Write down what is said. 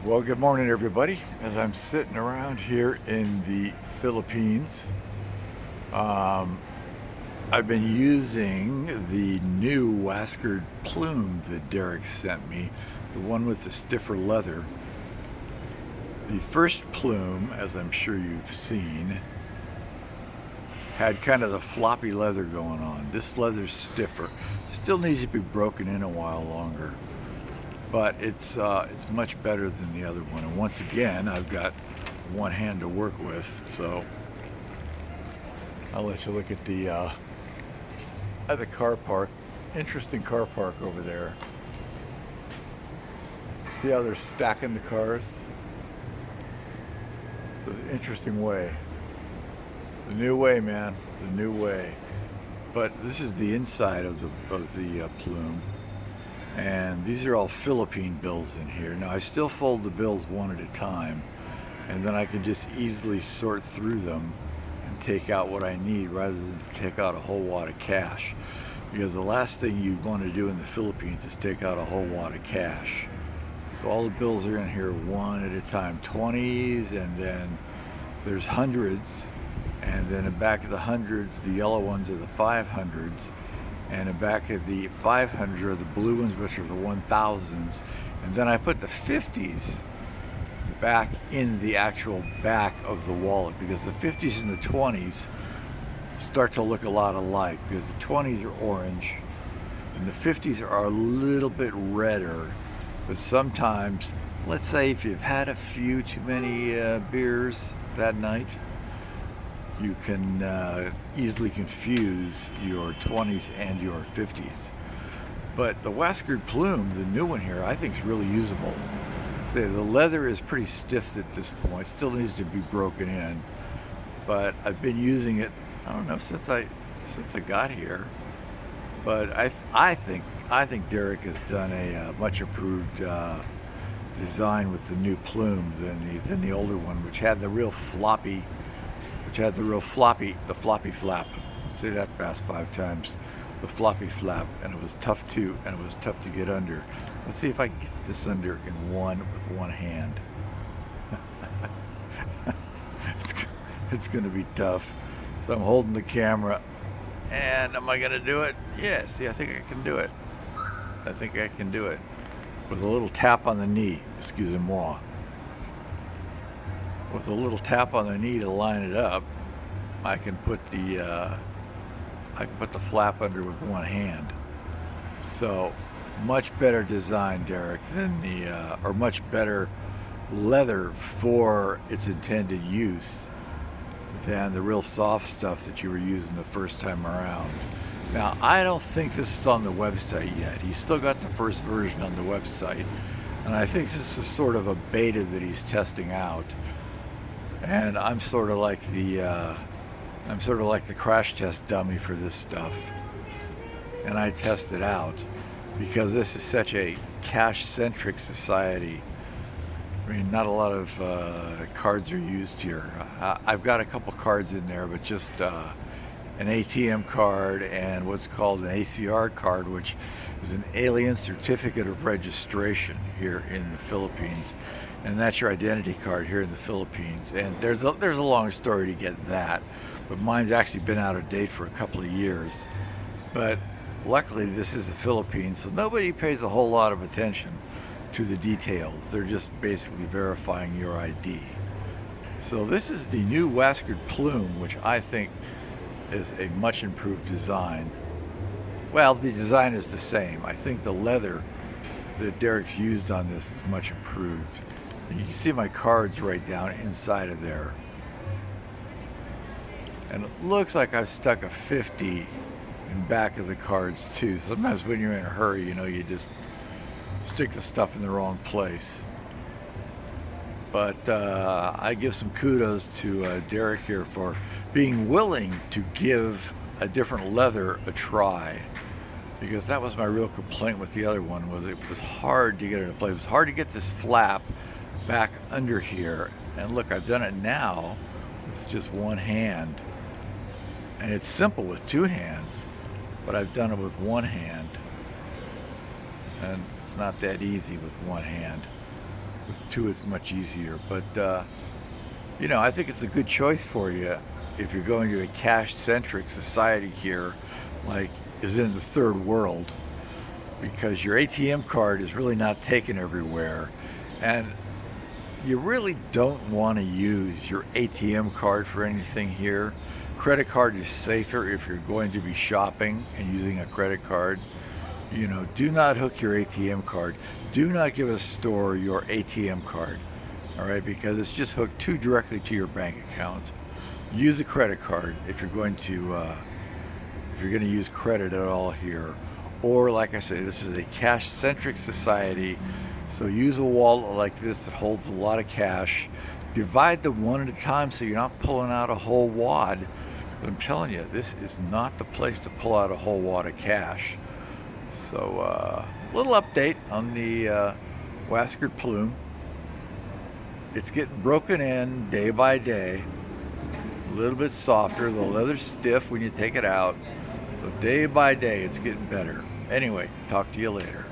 Well, good morning, everybody. As I'm sitting around here in the Philippines, um, I've been using the new Waskerd Plume that Derek sent me, the one with the stiffer leather. The first Plume, as I'm sure you've seen, had kind of the floppy leather going on. This leather's stiffer. Still needs to be broken in a while longer, but it's much better than the other one. And once again, I've got one hand to work with, so I'll let you look at the car park. Interesting car park over there. See how they're stacking the cars? It's an interesting way. The new way, man. The new way. But this is the inside of the Plume. And these are all Philippine bills in here. Now I still fold the bills one at a time, and then I can just easily sort through them and take out what I need rather than take out a whole wad of cash. Because the last thing you want to do in the Philippines is take out a whole wad of cash. So all the bills are in here one at a time, 20s, and then there's hundreds, and then in back of the hundreds, the yellow ones are the 500s. And in back of the 500 are the blue ones, which are the 1000s. And then I put the 50s back in the actual back of the wallet, because the 50s and the 20s start to look a lot alike, because the 20s are orange and the 50s are a little bit redder. But sometimes, let's say if you've had a few too many beers that night, you can easily confuse your 20s and your 50s. But the Waskerd Plume, the new one here, I think is really usable. The leather is pretty stiff at this point, still needs to be broken in. But I've been using it, I don't know, since I got here. But I think Derek has done a much improved design with the new Plume than the older one, which had the floppy flap. Say that fast 5 times. The floppy flap, and it was tough to get under. Let's see if I can get this under with one hand. It's going to be tough. So I'm holding the camera, and am I going to do it? Yeah. See, I think I can do it. With a little tap on the knee. Excusez-moi. With a little tap on the knee to line it up, I can put the flap under with one hand. So much better design, Derek, than or much better leather for its intended use than the real soft stuff that you were using the first time around. Now, I don't think this is on the website yet. He's still got the first version on the website, and I think this is sort of a beta that he's testing out. And I'm sort of like the crash test dummy for this stuff. And I test it out because this is such a cash-centric society. I mean, not a lot of cards are used here. I've got a couple cards in there, but just an ATM card and what's called an ACR card, which is an Alien Certificate of Registration here in the Philippines. And that's your identity card here in the Philippines. And there's a long story to get that, but mine's actually been out of date for a couple of years. But luckily, this is the Philippines, so nobody pays a whole lot of attention to the details. They're just basically verifying your ID. So this is the new Waskerd Plume, which I think is a much improved design. Well, the design is the same. I think the leather that Derek's used on this is much improved. You can see my cards right down inside of there. And it looks like I've stuck a 50 in back of the cards too. Sometimes when you're in a hurry, you just stick the stuff in the wrong place. But I give some kudos to Derek here for being willing to give a different leather a try. Because that was my real complaint with the other one, was it was hard to get it into place. It was hard to get this flap back under here. And look, I've done it now with just one hand. And it's simple with two hands, but I've done it with one hand. And it's not that easy with one hand. With two, it's much easier. But you know, I think it's a good choice for you if you're going to a cash-centric society here, like is in the third world, because your ATM card is really not taken everywhere, and you really don't want to use your ATM card for anything here. Credit card is safer if you're going to be shopping and using a credit card. You know, do not hook your ATM card. Do not give a store your ATM card, all right, because it's just hooked too directly to your bank account. Use a credit card if you're going to use credit at all here. Or, like I say, this is a cash-centric society, so use a wallet like this that holds a lot of cash. Divide them one at a time so you're not pulling out a whole wad. But I'm telling you, this is not the place to pull out a whole wad of cash. So, little update on the Waskerd Plume. It's getting broken in day by day. A little bit softer. The leather's stiff when you take it out. So day by day, it's getting better. Anyway, talk to you later.